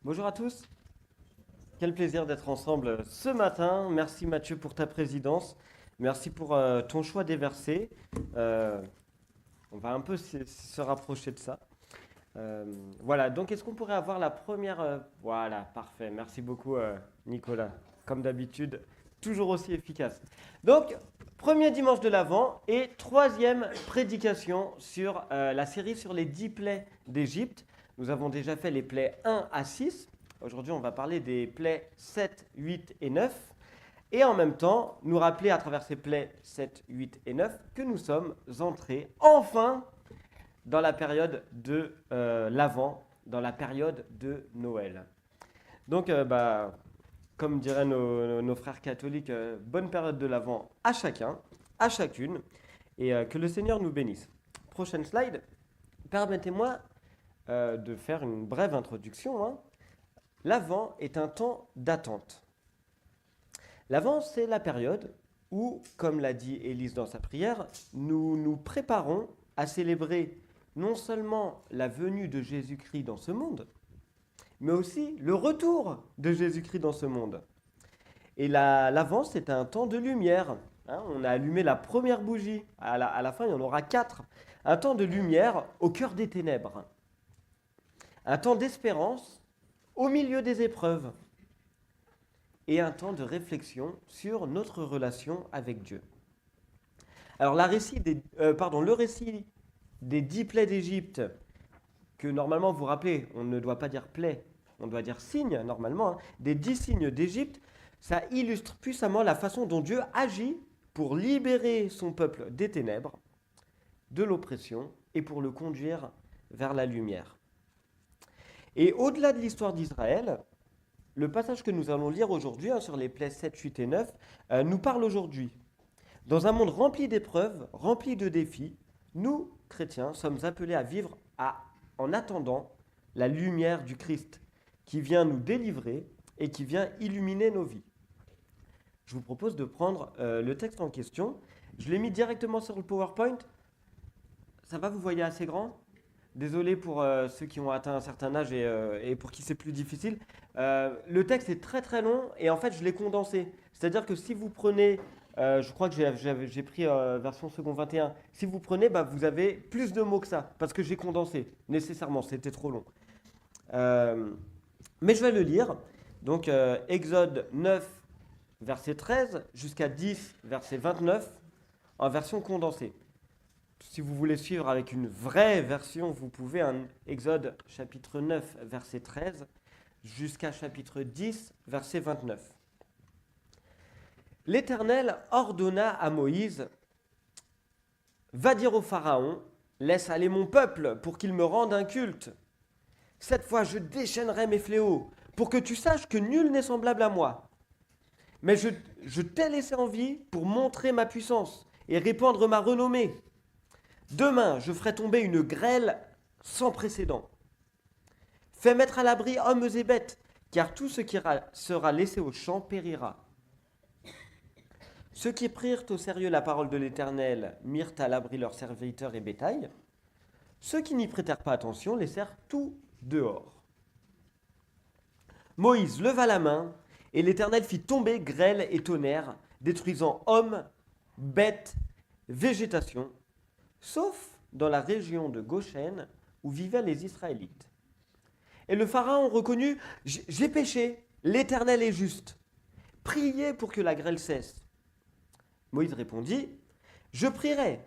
Bonjour à tous, quel plaisir d'être ensemble ce matin. Merci Mathieu pour ta présidence, merci pour ton choix des versets. Euh, on va un peu se rapprocher de ça. Euh, voilà, donc est-ce qu'on pourrait avoir la première... voilà, parfait, merci beaucoup Nicolas, comme d'habitude, toujours aussi efficace. Donc, premier dimanche de l'Avent et troisième prédication sur la série sur les 10 plaies d'Égypte. Nous avons déjà fait les plaies 1 à 6. Aujourd'hui, on va parler des plaies 7, 8 et 9. Et en même temps, nous rappeler à travers ces plaies 7, 8 et 9 que nous sommes entrés enfin dans la période de l'Avent, dans la période de Noël. Donc, comme diraient nos frères catholiques, bonne période de l'Avent à chacun, à chacune, et que le Seigneur nous bénisse. Prochaine slide. Permettez-moi de faire une brève introduction, hein. L'Avent est un temps d'attente. L'Avent, c'est la période où, comme l'a dit Élise dans sa prière, nous nous préparons à célébrer non seulement la venue de Jésus-Christ dans ce monde, mais aussi le retour de Jésus-Christ dans ce monde. Et l'Avent, c'est un temps de lumière, hein. On a allumé la première bougie. À la fin, il y en aura 4. Un temps de lumière au cœur des ténèbres. Un temps d'espérance au milieu des épreuves. Et un temps de réflexion sur notre relation avec Dieu. Alors, le récit des 10 plaies d'Égypte, que normalement, vous vous rappelez, on ne doit pas dire plaies, on doit dire signes, normalement, hein, des 10 signes d'Égypte, ça illustre puissamment la façon dont Dieu agit pour libérer son peuple des ténèbres, de l'oppression, et pour le conduire vers la lumière. Et au-delà de l'histoire d'Israël, le passage que nous allons lire aujourd'hui, hein, sur les plaies 7, 8 et 9, nous parle aujourd'hui. Dans un monde rempli d'épreuves, rempli de défis, nous, chrétiens, sommes appelés à vivre en attendant la lumière du Christ qui vient nous délivrer et qui vient illuminer nos vies. Je vous propose de prendre le texte en question. Je l'ai mis directement sur le PowerPoint. Ça va, vous voyez assez grand? Désolé pour ceux qui ont atteint un certain âge et pour qui c'est plus difficile. Le texte est très très long et en fait je l'ai condensé. C'est-à-dire que si vous prenez, je crois que j'ai pris version second 21, si vous prenez, vous avez plus de mots que ça parce que j'ai condensé. Nécessairement, c'était trop long. Mais je vais le lire. Donc Exode 9, verset 13 jusqu'à 10, verset 29 en version condensée. Si vous voulez suivre avec une vraie version, vous pouvez, un Exode chapitre 9, verset 13, jusqu'à chapitre 10, verset 29. L'Éternel ordonna à Moïse, va dire au Pharaon, laisse aller mon peuple pour qu'il me rende un culte. Cette fois, je déchaînerai mes fléaux, pour que tu saches que nul n'est semblable à moi. Mais je t'ai laissé en vie pour montrer ma puissance et répandre ma renommée. Demain, je ferai tomber une grêle sans précédent. Fais mettre à l'abri hommes et bêtes, car tout ce qui sera laissé au champ périra. Ceux qui prirent au sérieux la parole de l'Éternel mirent à l'abri leurs serviteurs et bétail. Ceux qui n'y prêtèrent pas attention laissèrent tout dehors. Moïse leva la main, et l'Éternel fit tomber grêle et tonnerre, détruisant hommes, bêtes, végétation, sauf dans la région de Goshen où vivaient les Israélites. Et le Pharaon reconnut, j'ai péché, l'Éternel est juste. Priez pour que la grêle cesse. Moïse répondit, je prierai,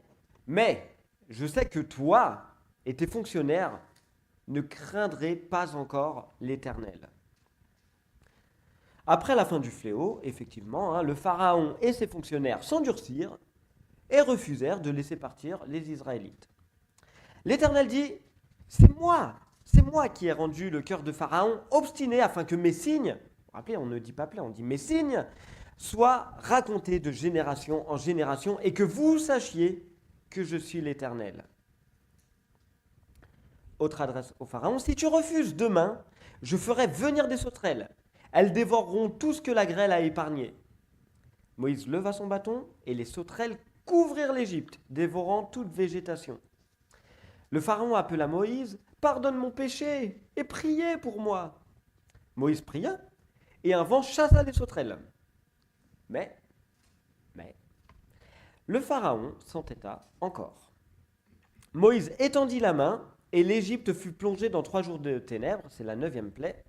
mais je sais que toi et tes fonctionnaires ne craindrez pas encore l'Éternel. Après la fin du fléau, effectivement, hein, le Pharaon et ses fonctionnaires s'endurcirent et refusèrent de laisser partir les Israélites. L'Éternel dit, c'est moi qui ai rendu le cœur de Pharaon obstiné afin que mes signes, vous vous rappelez, on ne dit pas plein, on dit mes signes, soient racontés de génération en génération et que vous sachiez que je suis l'Éternel. Autre adresse au Pharaon, si tu refuses demain, je ferai venir des sauterelles. Elles dévoreront tout ce que la grêle a épargné. Moïse leva son bâton et les sauterelles couvrirent l'Égypte, dévorant toute végétation. Le Pharaon appela Moïse, pardonne mon péché et priez pour moi. Moïse pria, et un vent chassa les sauterelles. Mais, le Pharaon s'entêta encore. Moïse étendit la main, et l'Égypte fut plongée dans 3 jours de ténèbres, c'est la 9e plaie.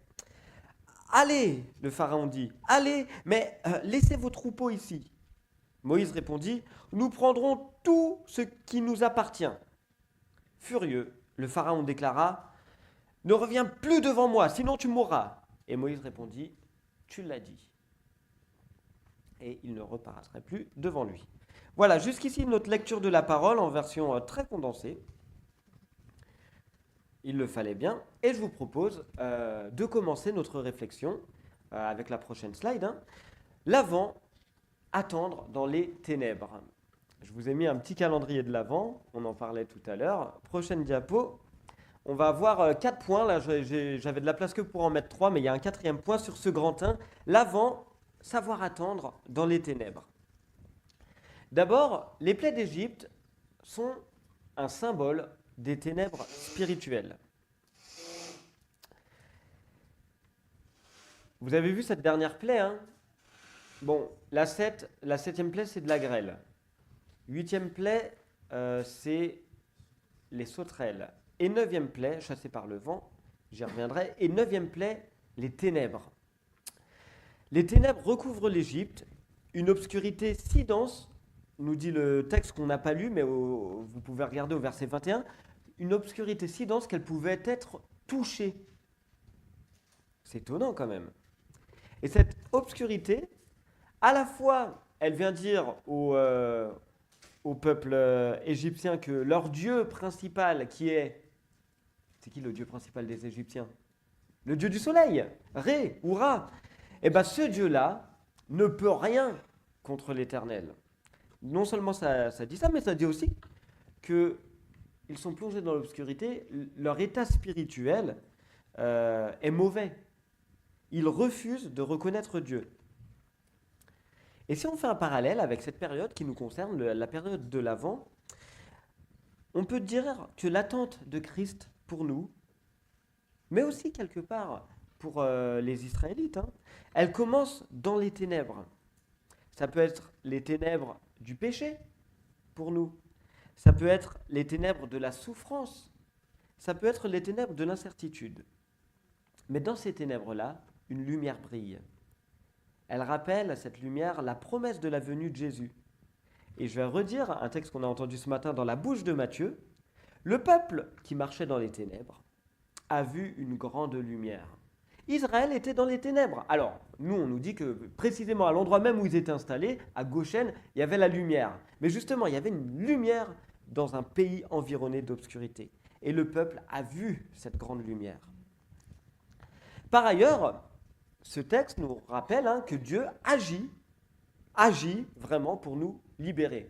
Allez, le Pharaon dit, allez, mais laissez vos troupeaux ici. Moïse répondit, nous prendrons tout ce qui nous appartient. Furieux, le Pharaon déclara, ne reviens plus devant moi, sinon tu mourras. Et Moïse répondit, tu l'as dit. Et il ne reparaîtrait plus devant lui. Voilà, jusqu'ici notre lecture de la parole en version très condensée. Il le fallait bien. Et je vous propose de commencer notre réflexion avec la prochaine slide. L'Avent, attendre dans les ténèbres. Je vous ai mis un petit calendrier de l'Avent, on en parlait tout à l'heure. Prochaine diapo. On va avoir 4 points. Là, j'avais de la place que pour en mettre 3, mais il y a un 4e point sur ce grand 1. L'Avent, savoir attendre dans les ténèbres. D'abord, les plaies d'Égypte sont un symbole des ténèbres spirituelles. Vous avez vu cette dernière plaie, hein? Bon, la 7e plaie, c'est de la grêle. 8e plaie, c'est les sauterelles. Et 9e plaie, chassée par le vent, j'y reviendrai. Et 9e plaie, les ténèbres. Les ténèbres recouvrent l'Égypte, une obscurité si dense, nous dit le texte qu'on n'a pas lu, mais vous pouvez regarder au verset 21, une obscurité si dense qu'elle pouvait être touchée. C'est étonnant quand même. Et cette obscurité, à la fois, elle vient dire au peuple égyptien que leur dieu principal, c'est qui le dieu principal des Égyptiens? Le dieu du soleil, Ré ou Ra. Et bien ce dieu-là ne peut rien contre l'Éternel. Non seulement ça dit ça, mais ça dit aussi qu'ils sont plongés dans l'obscurité, leur état spirituel est mauvais. Ils refusent de reconnaître Dieu. Et si on fait un parallèle avec cette période qui nous concerne, la période de l'Avent, on peut dire que l'attente de Christ pour nous, mais aussi quelque part pour les Israélites, elle commence dans les ténèbres. Ça peut être les ténèbres du péché pour nous. Ça peut être les ténèbres de la souffrance. Ça peut être les ténèbres de l'incertitude. Mais dans ces ténèbres-là, une lumière brille. Elle rappelle, cette lumière, la promesse de la venue de Jésus. Et je vais redire un texte qu'on a entendu ce matin dans la bouche de Matthieu. Le peuple qui marchait dans les ténèbres a vu une grande lumière. Israël était dans les ténèbres. Alors, nous, on nous dit que précisément à l'endroit même où ils étaient installés, à Goshen, il y avait la lumière. Mais justement, il y avait une lumière dans un pays environné d'obscurité. Et le peuple a vu cette grande lumière. Par ailleurs, ce texte nous rappelle que Dieu agit vraiment pour nous libérer.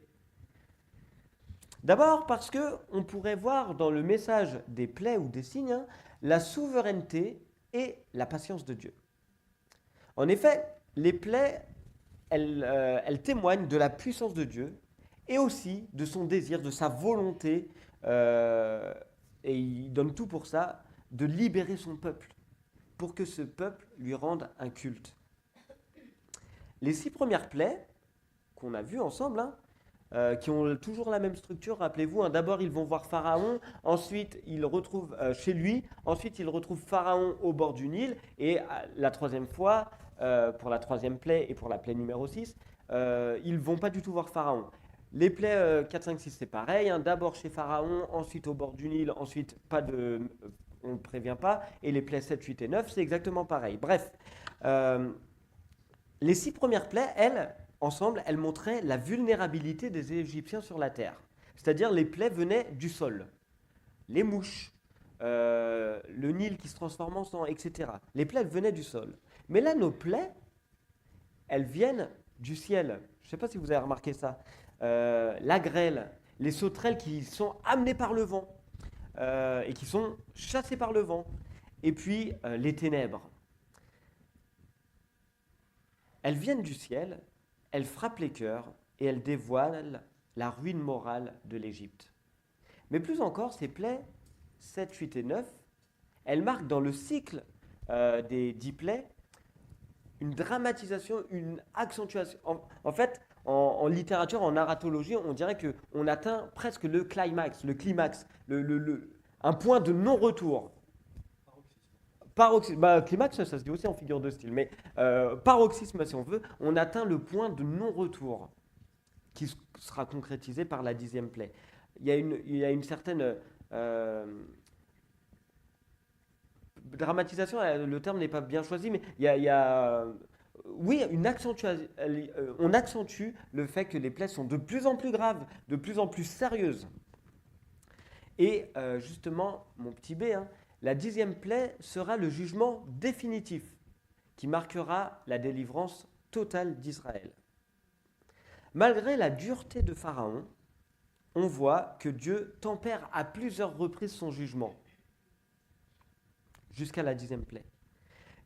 D'abord parce qu'on pourrait voir dans le message des plaies ou des signes la souveraineté et la patience de Dieu. En effet, les plaies, elles témoignent de la puissance de Dieu et aussi de son désir, de sa volonté, et il donne tout pour ça, de libérer son peuple, pour que ce peuple lui rende un culte. Les 6 premières plaies qu'on a vues ensemble, qui ont toujours la même structure, rappelez-vous, d'abord ils vont voir Pharaon, ensuite ils retrouvent chez lui, ensuite ils retrouvent Pharaon au bord du Nil, et la 3e fois, pour la 3e plaie et pour la plaie numéro 6, ils ne vont pas du tout voir Pharaon. Les plaies 4, 5, 6, c'est pareil, d'abord chez Pharaon, ensuite au bord du Nil, ensuite on ne prévient pas, et les plaies 7, 8 et 9, c'est exactement pareil. Bref, les 6 premières plaies, ensemble, elles montraient la vulnérabilité des Égyptiens sur la terre. C'est-à-dire les plaies venaient du sol. Les mouches, le Nil qui se transforme en sang, etc. Les plaies, elles venaient du sol. Mais là, nos plaies, elles viennent du ciel. Je ne sais pas si vous avez remarqué ça. La grêle, les sauterelles qui sont amenées par le vent et qui sont chassées par le vent. Et puis, les ténèbres. Elles viennent du ciel, elles frappent les cœurs et elles dévoilent la ruine morale de l'Égypte. Mais plus encore, ces plaies 7, 8 et 9, elles marquent dans le cycle des 10 plaies, une dramatisation, une accentuation. En fait, en littérature, en narratologie, on dirait qu'on atteint presque le climax, un point de non-retour. Paroxysme, bah, climax, ça se dit aussi en figure de style, mais paroxysme, si on veut, on atteint le point de non-retour qui sera concrétisé par la 10e plaie. Il y a une certaine dramatisation, le terme n'est pas bien choisi, mais oui, on accentue le fait que les plaies sont de plus en plus graves, de plus en plus sérieuses. Et justement, mon petit B, hein, la 10e plaie sera le jugement définitif qui marquera la délivrance totale d'Israël. Malgré la dureté de Pharaon, on voit que Dieu tempère à plusieurs reprises son jugement, jusqu'à la 10e plaie.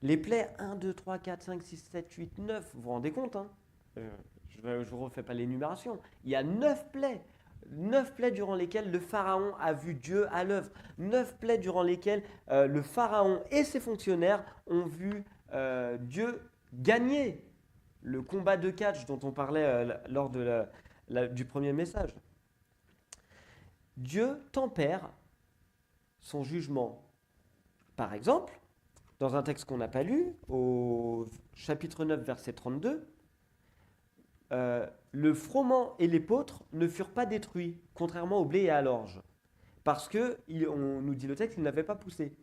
Les plaies 1, 2, 3, 4, 5, 6, 7, 8, 9, vous vous rendez compte, hein, je ne vous refais pas l'énumération. Il y a 9 plaies. 9 plaies durant lesquelles le Pharaon a vu Dieu à l'œuvre. 9 plaies durant lesquelles le Pharaon et ses fonctionnaires ont vu Dieu gagner le combat de catch dont on parlait lors du premier message. Dieu tempère son jugement. Par exemple, dans un texte qu'on n'a pas lu, au chapitre 9, verset 32, le froment et l'épeautre ne furent pas détruits, contrairement au blé et à l'orge, parce que, on nous dit le texte, ils n'avaient pas poussé.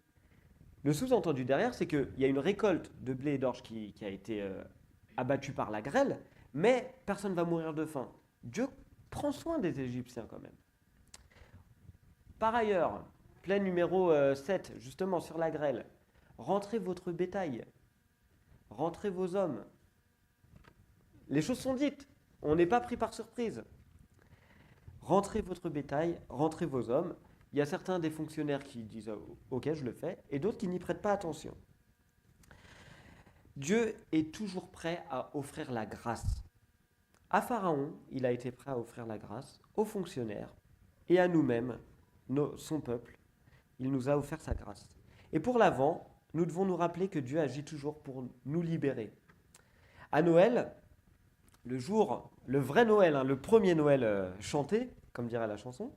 Le sous-entendu derrière, c'est qu'il y a une récolte de blé et d'orge qui a été abattue par la grêle, mais personne ne va mourir de faim. Dieu prend soin des Égyptiens quand même. Par ailleurs, plaie numéro 7, justement sur la grêle, rentrez votre bétail, rentrez vos hommes. Les choses sont dites, on n'est pas pris par surprise. Rentrez votre bétail, rentrez vos hommes. Il y a certains des fonctionnaires qui disent ok, je le fais, et d'autres qui n'y prêtent pas attention. Dieu est toujours prêt à offrir la grâce. À Pharaon, il a été prêt à offrir la grâce, aux fonctionnaires et à nous-mêmes, son peuple. Il nous a offert sa grâce. Et pour l'avant, nous devons nous rappeler que Dieu agit toujours pour nous libérer. À Noël, le vrai Noël, hein, le premier Noël chanté, comme dirait la chanson,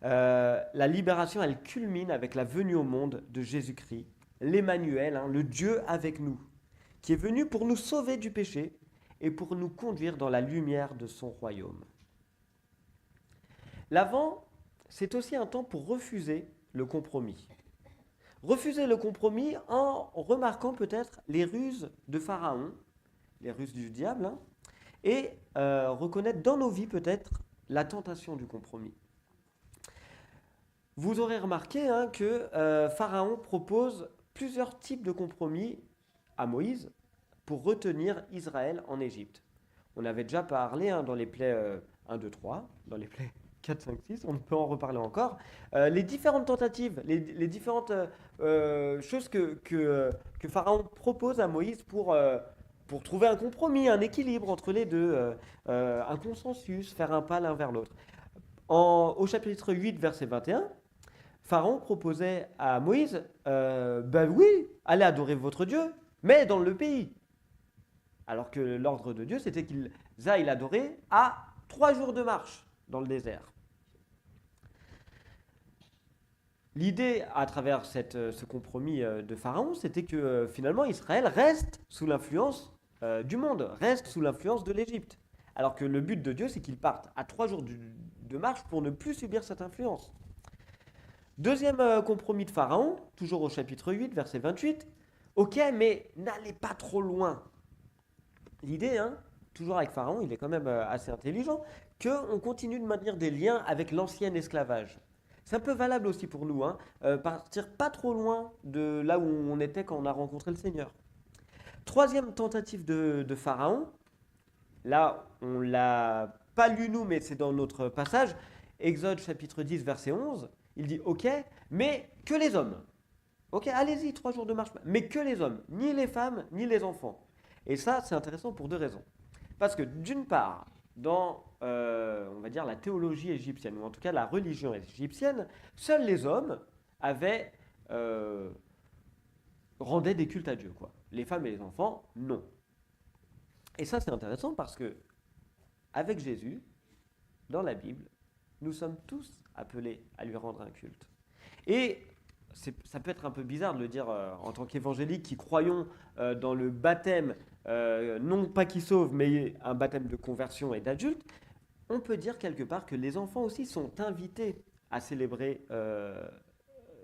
la libération, elle culmine avec la venue au monde de Jésus-Christ, l'Emmanuel, hein, le Dieu avec nous, qui est venu pour nous sauver du péché et pour nous conduire dans la lumière de son royaume. L'Avent, c'est aussi un temps pour refuser le compromis. Refuser le compromis en remarquant peut-être les ruses de Pharaon, les ruses du diable, hein, et reconnaître dans nos vies peut-être la tentation du compromis. Vous aurez remarqué hein, que Pharaon propose plusieurs types de compromis à Moïse pour retenir Israël en Égypte. On avait déjà parlé hein, dans les plaies 1, 2, 3, dans les plaies 4, 5, 6, on peut en reparler encore. Les différentes tentatives, les différentes choses que Pharaon propose à Moïse pour trouver un compromis, un équilibre entre les deux, un consensus, faire un pas l'un vers l'autre. Au chapitre 8, verset 21, Pharaon proposait à Moïse, ben oui, allez adorer votre Dieu, mais dans le pays. Alors que l'ordre de Dieu, c'était qu'ils aillent l'adorer à 3 jours de marche dans le désert. L'idée, à travers ce compromis de Pharaon, c'était que finalement Israël reste sous l'influence du monde, reste sous l'influence de l'Égypte. Alors que le but de Dieu, c'est qu'ils partent à 3 jours de marche pour ne plus subir cette influence. Deuxième compromis de Pharaon, toujours au chapitre 8, verset 28. Ok, mais n'allez pas trop loin. L'idée, hein, toujours avec Pharaon, il est quand même assez intelligent, qu'on continue de maintenir des liens avec l'ancien esclavage. C'est un peu valable aussi pour nous, hein, partir pas trop loin de là où on était quand on a rencontré le Seigneur. Troisième tentative de Pharaon, là on l'a pas lu nous, mais c'est dans notre passage, Exode chapitre 10, verset 11, il dit ok, mais que les hommes. Ok, allez-y, 3 jours de marche, mais que les hommes, ni les femmes, ni les enfants. Et ça, c'est intéressant pour 2 raisons. Parce que d'une part, dans, on va dire, la théologie égyptienne, ou en tout cas la religion égyptienne, seuls les hommes avaient rendaient des cultes à Dieu, quoi. Les femmes et les enfants, non. Et ça, c'est intéressant parce que, avec Jésus, dans la Bible, nous sommes tous appelés à lui rendre un culte. Et ça peut être un peu bizarre de le dire en tant qu'évangélique qui croyons dans le baptême, non pas qui sauve, mais un baptême de conversion et d'adulte. On peut dire quelque part que les enfants aussi sont invités à célébrer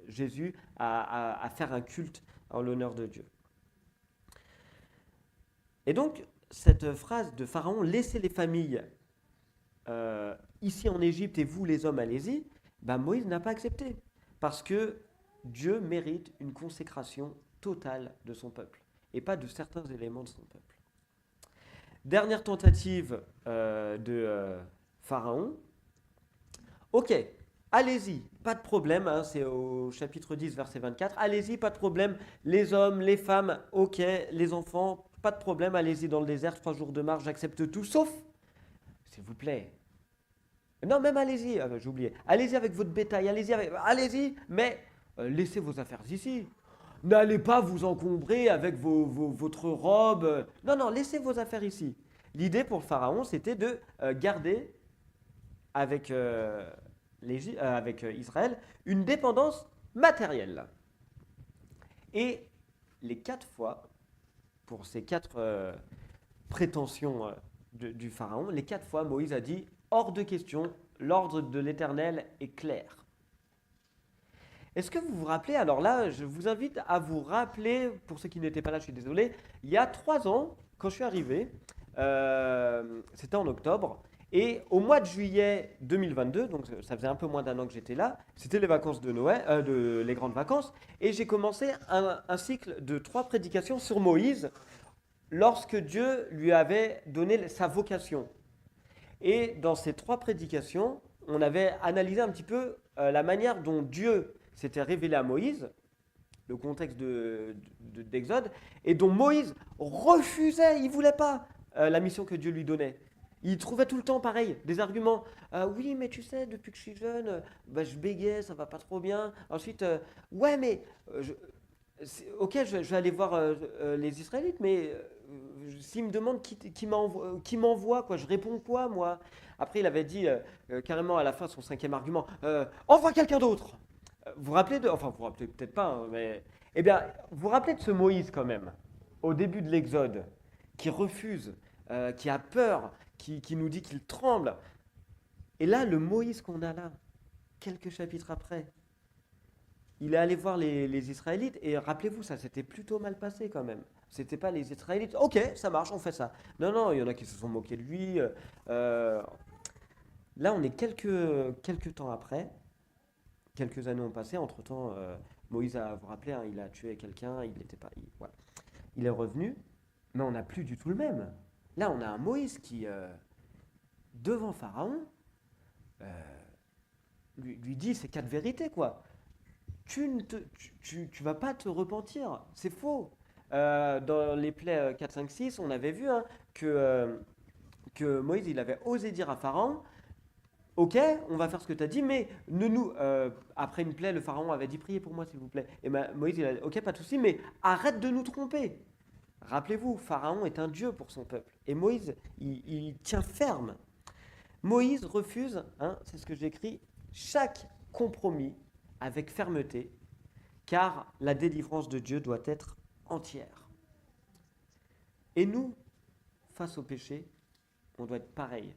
Jésus, à faire un culte en l'honneur de Dieu. Et donc, cette phrase de Pharaon, laissez les familles ici en Égypte et vous les hommes allez-y, ben Moïse n'a pas accepté. Parce que Dieu mérite une consécration totale de son peuple et pas de certains éléments de son peuple. Dernière tentative de Pharaon. Ok, allez-y, pas de problème, hein, c'est au chapitre 10, verset 24. Allez-y, pas de problème, les hommes, les femmes, ok, les enfants, pas de problème, allez-y dans le désert, 3 jours de marche, j'accepte tout, sauf, s'il vous plaît, non, même allez-y, j'ai oublié. Allez-y avec votre bétail, allez-y, mais laissez vos affaires ici. N'allez pas vous encombrer avec votre robe. Non, laissez vos affaires ici. L'idée pour le pharaon, c'était de garder avec, avec Israël une dépendance matérielle. Et les 4 fois, pour ces 4 prétentions du pharaon, les 4 fois, Moïse a dit hors de question, l'ordre de l'Éternel est clair. Est-ce que vous vous rappelez, alors là, je vous invite à vous rappeler, pour ceux qui n'étaient pas là, je suis désolé, il y a 3 ans, quand je suis arrivé, c'était en octobre, et au mois de juillet 2022, donc ça faisait un peu moins d'un an que j'étais là, c'était les vacances de Noël, les grandes vacances, et j'ai commencé un cycle de 3 prédications sur Moïse, lorsque Dieu lui avait donné sa vocation. Et dans ces 3 prédications, on avait analysé un petit peu la manière dont Dieu s'était révélé à Moïse, le contexte d'Exode, et dont Moïse refusait, il ne voulait pas la mission que Dieu lui donnait. Il trouvait tout le temps pareil, des arguments. Oui, mais tu sais, depuis que je suis jeune, je bégais, ça va pas trop bien. Ensuite, ouais, mais ok, je vais aller voir les Israélites, mais s'ils me demandent qui m'envoie, quoi, je réponds quoi, moi? Après, il avait dit carrément à la fin, son 5e argument, envoie quelqu'un d'autre. Vous vous rappelez enfin, vous vous rappelez peut-être pas, hein, mais eh bien, vous vous rappelez de ce Moïse quand même, au début de l'Exode, qui refuse, qui a peur, qui nous dit qu'il tremble. Et là, le Moïse qu'on a là, quelques chapitres après, il est allé voir les Israélites et rappelez-vous, ça s'était plutôt mal passé quand même. C'était pas les Israélites, ok, ça marche, on fait ça. Non, il y en a qui se sont moqués de lui. Là, on est quelques temps après, quelques années ont passé. Entre-temps, Moïse, vous vous rappelez, hein, il a tué quelqu'un, il n'était pas. Voilà. Il est revenu, mais on n'a plus du tout le même. Là, on a un Moïse qui, devant Pharaon, lui dit ces 4 vérités, quoi. Tu vas pas te repentir, c'est faux. Dans les plaies 4, 5, 6, on avait vu hein, que Moïse il avait osé dire à Pharaon, ok, on va faire ce que tu as dit, mais après une plaie, le Pharaon avait dit, priez pour moi s'il vous plaît. Et Moïse il a dit, ok, pas de souci, mais arrête de nous tromper. Rappelez-vous, Pharaon est un dieu pour son peuple. Et Moïse, il tient ferme. Moïse refuse, hein, c'est ce que j'écris, chaque compromis avec fermeté, car la délivrance de Dieu doit être entière. Et nous, face au péché, on doit être pareil.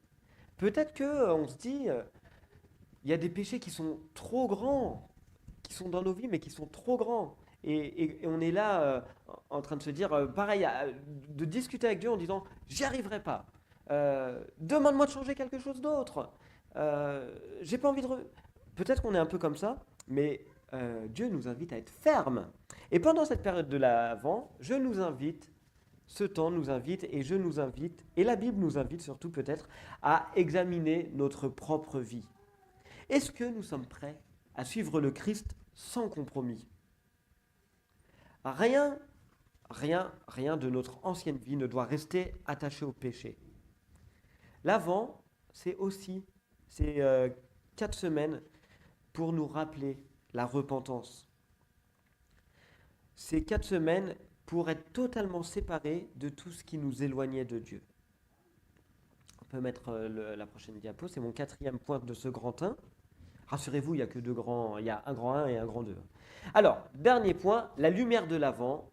Peut-être qu'on se dit, il y a des péchés qui sont trop grands, qui sont dans nos vies, mais qui sont trop grands. Et on est là en train de se dire, pareil, de discuter avec Dieu en disant, j'y arriverai pas. Demande-moi de changer quelque chose d'autre. J'ai pas envie de... Peut-être qu'on est un peu comme ça, mais Dieu nous invite à être ferme. Et pendant cette période de l'Avent, ce temps nous invite, et je nous invite, et la Bible nous invite surtout peut-être, à examiner notre propre vie. Est-ce que nous sommes prêts à suivre le Christ sans compromis? Rien de notre ancienne vie ne doit rester attaché au péché. L'Avent, c'est 4 semaines pour nous rappeler la repentance. ces 4 semaines pour être totalement séparés de tout ce qui nous éloignait de Dieu. On peut mettre la prochaine diapo, c'est mon 4e point de ce grand 1. Rassurez-vous, il y a que il y a un grand 1 et un grand 2. Alors, dernier point, la lumière de l'avant,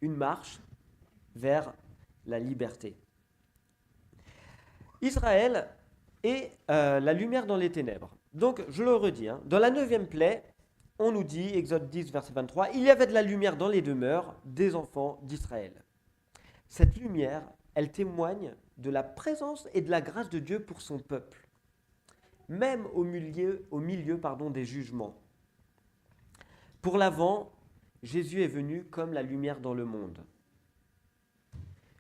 une marche vers la liberté. Israël est la lumière dans les ténèbres. Donc, je le redis, dans la 9e plaie, on nous dit, Exode 10, verset 23, « Il y avait de la lumière dans les demeures des enfants d'Israël. » Cette lumière, elle témoigne de la présence et de la grâce de Dieu pour son peuple, même au milieu des jugements. Pour l'avant, Jésus est venu comme la lumière dans le monde.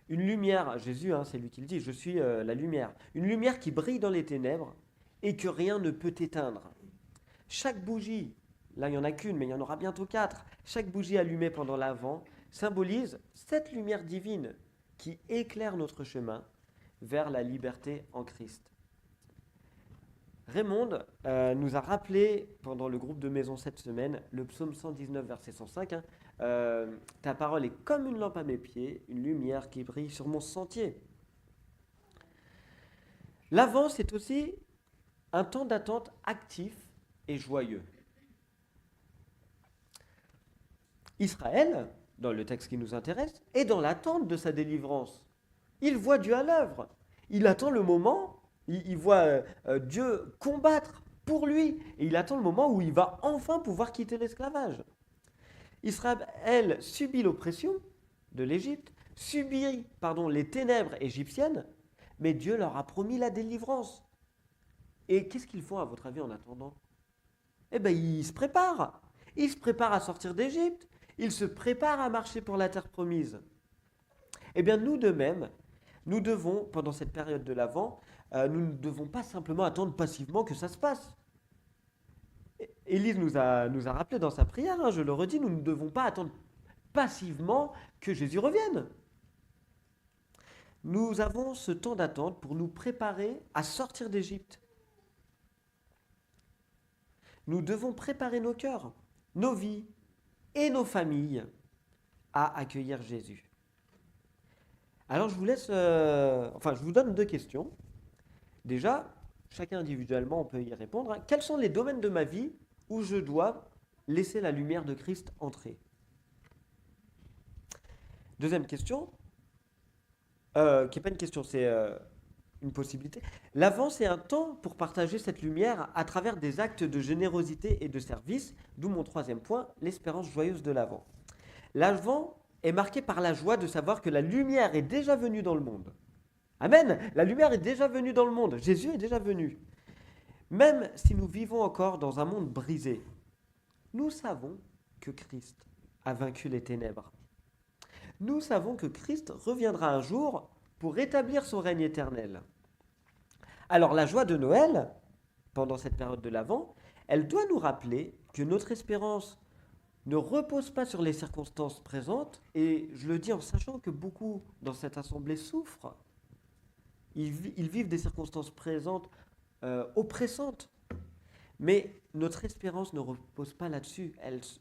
Une lumière, Jésus, c'est lui qui le dit, je suis la lumière. Une lumière qui brille dans les ténèbres et que rien ne peut éteindre. Chaque bougie, là il n'y en a qu'une, mais il y en aura bientôt 4, chaque bougie allumée pendant l'Avent symbolise cette lumière divine qui éclaire notre chemin vers la liberté en Christ. Raymond nous a rappelé pendant le groupe de maison cette semaine le psaume 119, verset 105. Ta parole est comme une lampe à mes pieds, une lumière qui brille sur mon sentier. L'Avent, c'est aussi un temps d'attente actif et joyeux. Israël, dans le texte qui nous intéresse, est dans l'attente de sa délivrance. Il voit Dieu à l'œuvre. Il attend le moment. Il voit Dieu combattre pour lui. Et il attend le moment où il va enfin pouvoir quitter l'esclavage. Israël subit l'oppression de l'Égypte, subit les ténèbres égyptiennes, mais Dieu leur a promis la délivrance. Et qu'est-ce qu'ils font à votre avis en attendant ? Eh bien, ils se préparent. Ils se préparent à sortir d'Égypte. Ils se préparent à marcher pour la terre promise. Eh bien, nous de même, nous devons, pendant cette période de l'Avent, nous ne devons pas simplement attendre passivement que ça se passe. Élise nous a rappelé dans sa prière, je le redis, nous ne devons pas attendre passivement que Jésus revienne. Nous avons ce temps d'attente pour nous préparer à sortir d'Égypte. Nous devons préparer nos cœurs, nos vies et nos familles à accueillir Jésus. Alors je vous donne 2 questions. Déjà, chacun individuellement, on peut y répondre. Quels sont les domaines de ma vie où je dois laisser la lumière de Christ entrer ? Deuxième question, qui n'est pas une question, c'est une possibilité. L'Avent, c'est un temps pour partager cette lumière à travers des actes de générosité et de service, d'où mon 3e point, l'espérance joyeuse de l'Avent. L'Avent est marqué par la joie de savoir que la lumière est déjà venue dans le monde. Amen. La lumière est déjà venue dans le monde. Jésus est déjà venu. Même si nous vivons encore dans un monde brisé, nous savons que Christ a vaincu les ténèbres. Nous savons que Christ reviendra un jour pour rétablir son règne éternel. Alors la joie de Noël, pendant cette période de l'Avent, elle doit nous rappeler que notre espérance ne repose pas sur les circonstances présentes, et je le dis en sachant que beaucoup dans cette assemblée souffrent. Ils vivent des circonstances présentes oppressantes. Mais notre espérance ne repose pas là-dessus,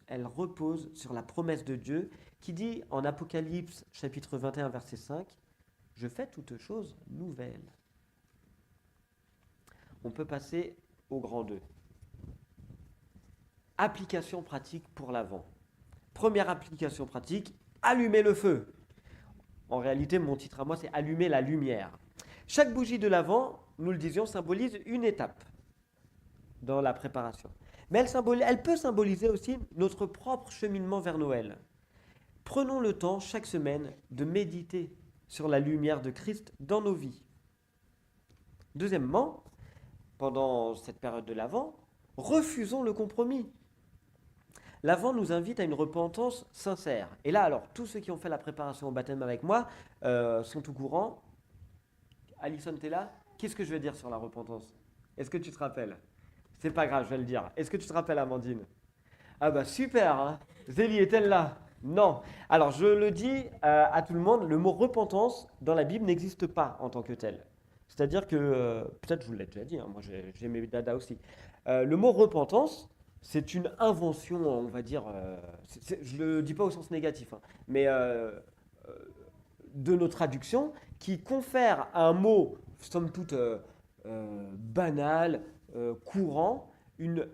elle repose sur la promesse de Dieu qui dit en Apocalypse chapitre 21 verset 5, « Je fais toutes choses nouvelles ». On peut passer au grand 2. Application pratique pour l'Avent. Première application pratique, allumer le feu. En réalité, mon titre à moi, c'est allumer la lumière. Chaque bougie de l'Avent, nous le disions, symbolise une étape dans la préparation. Mais elle peut symboliser aussi notre propre cheminement vers Noël. Prenons le temps chaque semaine de méditer sur la lumière de Christ dans nos vies. Deuxièmement, pendant cette période de l'Avent, refusons le compromis. L'Avent nous invite à une repentance sincère. Et là, alors, tous ceux qui ont fait la préparation au baptême avec moi sont au courant. Alison, t'es là ? Qu'est-ce que je vais dire sur la repentance ? Est-ce que tu te rappelles ? C'est pas grave, je vais le dire. Est-ce que tu te rappelles, Amandine ? Ah bah super, hein ? Zélie, est-elle là ? Non. Alors, je le dis à tout le monde, le mot repentance dans la Bible n'existe pas en tant que tel. C'est-à-dire que, peut-être je vous l'ai déjà dit, moi j'ai mes dadas aussi. Le mot repentance, c'est une invention, on va dire, je ne le dis pas au sens négatif, hein, mais de nos traductions, qui confère à un mot, somme toute banal, courant, une,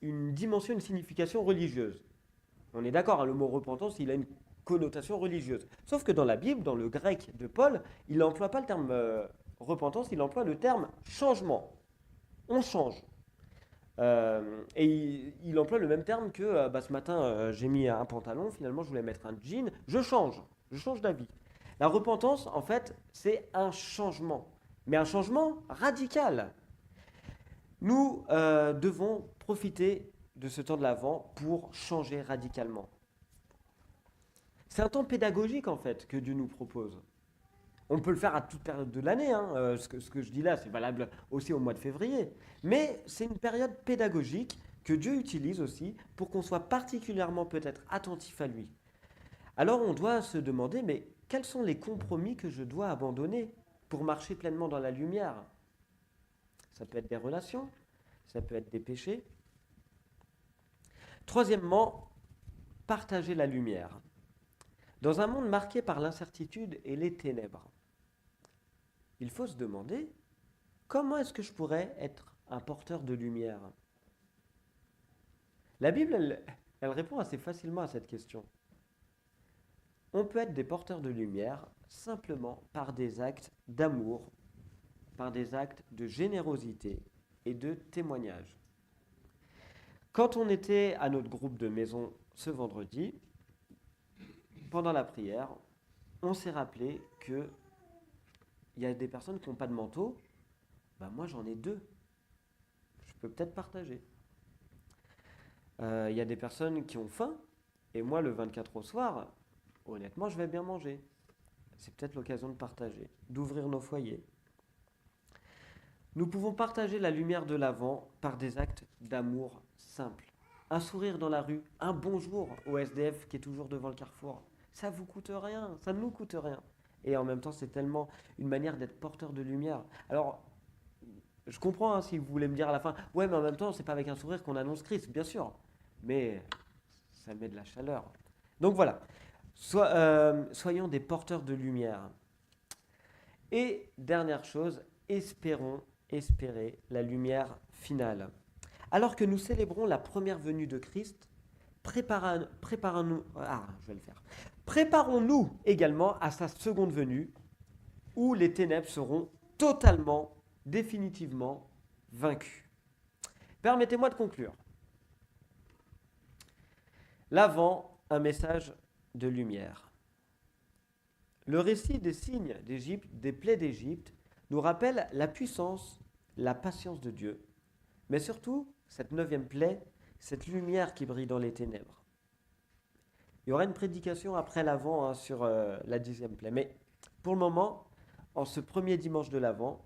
une dimension, une signification religieuse. On est d'accord, hein, le mot repentance, il a une connotation religieuse. Sauf que dans la Bible, dans le grec de Paul, il n'emploie pas le terme repentance, il emploie le terme changement. On change. Et il emploie le même terme que ce matin, j'ai mis un pantalon, finalement je voulais mettre un jean, je change d'avis. La repentance, en fait, c'est un changement, mais un changement radical. Nous devons profiter de ce temps de l'Avent pour changer radicalement. C'est un temps pédagogique, en fait, que Dieu nous propose. On peut le faire à toute période de l'année, hein. Ce que je dis là, c'est valable aussi au mois de février. Mais c'est une période pédagogique que Dieu utilise aussi pour qu'on soit particulièrement peut-être attentif à lui. Alors on doit se demander, mais quels sont les compromis que je dois abandonner pour marcher pleinement dans la lumière? Ça peut être des relations, ça peut être des péchés. Troisièmement, partager la lumière. Dans un monde marqué par l'incertitude et les ténèbres, il faut se demander, comment est-ce que je pourrais être un porteur de lumière? La Bible, elle répond assez facilement à cette question. On peut être des porteurs de lumière simplement par des actes d'amour, par des actes de générosité et de témoignage. Quand on était à notre groupe de maison ce vendredi, pendant la prière, on s'est rappelé que il y a des personnes qui n'ont pas de manteau. Moi j'en ai deux. Je peux peut-être partager. Il y a des personnes qui ont faim. Et moi le 24 au soir, honnêtement je vais bien manger. C'est peut-être l'occasion de partager, d'ouvrir nos foyers. Nous pouvons partager la lumière de l'Avent par des actes d'amour simples. Un sourire dans la rue, un bonjour au SDF qui est toujours devant le carrefour. Ça ne vous coûte rien, ça ne nous coûte rien. Et en même temps, c'est tellement une manière d'être porteur de lumière. Alors, je comprends si vous voulez me dire à la fin, ouais, mais en même temps, c'est pas avec un sourire qu'on annonce Christ, bien sûr. Mais ça met de la chaleur. Donc voilà, soyons des porteurs de lumière. Et dernière chose, espérer la lumière finale. Alors que nous célébrons la première venue de Christ, préparons-nous également à sa seconde venue, où les ténèbres seront totalement, définitivement vaincues. Permettez-moi de conclure. L'Avent, un message de lumière. Le récit des signes d'Égypte, des plaies d'Égypte, nous rappelle la puissance, la patience de Dieu, mais surtout cette 9e plaie, cette lumière qui brille dans les ténèbres. Il y aura une prédication après l'Avent sur la 10e plaie, mais pour le moment, en ce premier dimanche de l'Avent,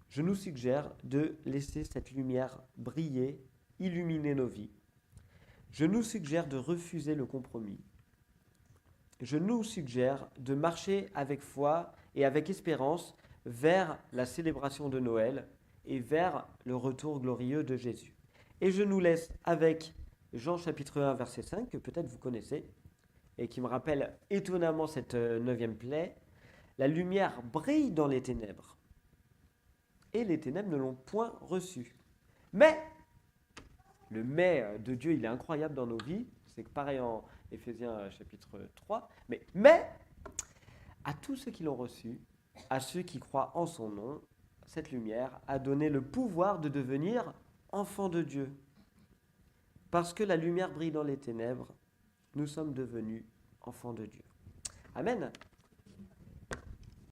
je nous suggère de laisser cette lumière briller, illuminer nos vies. Je nous suggère de refuser le compromis. Je nous suggère de marcher avec foi et avec espérance vers la célébration de Noël et vers le retour glorieux de Jésus. Et je nous laisse avec Jean chapitre 1 verset 5 que peut-être vous connaissez et qui me rappelle étonnamment cette 9e plaie. La lumière brille dans les ténèbres et les ténèbres ne l'ont point reçu. Mais le mais de Dieu, il est incroyable dans nos vies. C'est pareil en Éphésiens chapitre 3. Mais à tous ceux qui l'ont reçu, à ceux qui croient en son nom, cette lumière a donné le pouvoir de devenir enfants de Dieu. Parce que la lumière brille dans les ténèbres, nous sommes devenus enfants de Dieu. Amen.